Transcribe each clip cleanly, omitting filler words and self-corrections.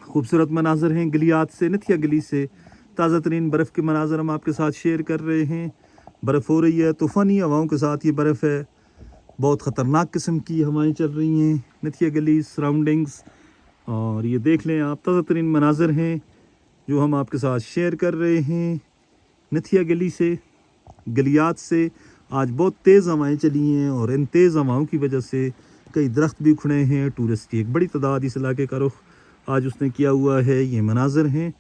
खूबसूरत मनाज़र हैं गलियात से, नथिया गली से। ताज़ा तरीन बर्फ़ के मनाज़र हम आपके साथ शेयर कर रहे हैं। बर्फ़ हो रही है, तूफ़ानी हवाओं के साथ ये बर्फ़ है। बहुत ख़तरनाक किस्म की हवाएं चल रही हैं नथिया गली सराउंडिंग्स। और ये देख लें आप, ताज़ा तरीन मनाज़र हैं जो हम आपके साथ शेयर कर रहे हैं नथिया गली से, गलियात से। आज बहुत तेज़ हवाएं चली हैं और इन तेज़ हवाओं की वजह से कई दरख्त भी उखड़े हैं। टूरिस्ट की एक बड़ी तादाद इस इलाके का रुख आज उसने किया हुआ है। ये मनाज़र हैं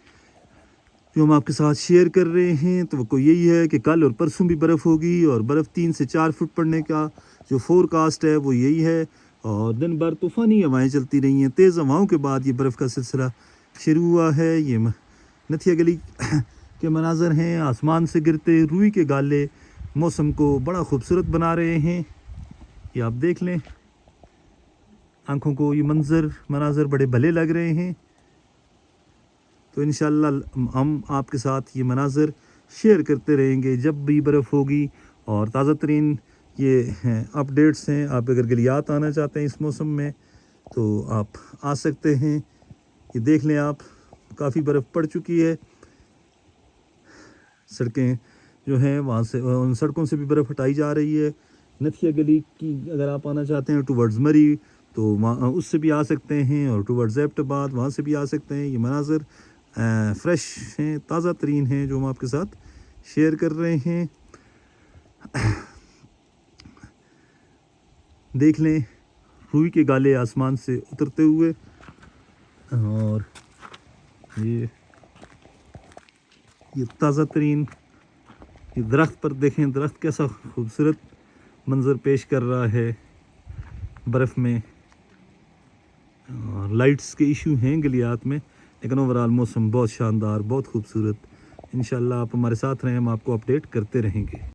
जो हम आपके साथ शेयर कर रहे हैं। तो वो यही है कि कल और परसों भी बर्फ़ होगी और बर्फ़ 3 से 4 फुट पड़ने का जो फोरकास्ट है वो यही है। और दिन भर तूफ़ानी हवाएं चलती रही हैं। तेज़ हवाओं के बाद ये बर्फ़ का सिलसिला शुरू हुआ है। ये नथिया गली के मनाज़र हैं। आसमान से गिरते रुई के गाले मौसम को बड़ा खूबसूरत बना रहे हैं। ये आप देख लें, आँखों को ये मनाज़र बड़े भले लग रहे हैं। तो इंशाअल्लाह हम आपके साथ ये मनाज़र शेयर करते रहेंगे जब भी बर्फ़ होगी। और ताज़ा तरीन ये अपडेट्स हैं। आप अगर गलियात आना चाहते हैं इस मौसम में तो आप आ सकते हैं। ये देख लें आप, काफ़ी बर्फ़ पड़ चुकी है। सड़कें जो हैं वहाँ से, उन सड़कों से भी बर्फ़ हटाई जा रही है। नथिया गली की अगर आप आना चाहते हैं टुवर्ड्स मरी तो वहाँ उससे भी आ सकते हैं, और टुवर्ड्स एबटाबाद वहाँ से भी आ सकते हैं। ये मनाज़र फ्रेश हैं, ताज़ा तरीन हैं जो हम आपके साथ शेयर कर रहे हैं। देख लें रुई के गाले आसमान से उतरते हुए। और ये ताज़ा तरीन ये दरख्त पर देखें, दरख्त कैसा खूबसूरत मंज़र पेश कर रहा है बर्फ़ में। और लाइट्स के इशू हैं गलियात में, लेकिन ओवरऑल मौसम बहुत शानदार, बहुत खूबसूरत। इंशाअल्लाह आप हमारे साथ रहें, हम आपको अपडेट करते रहेंगे।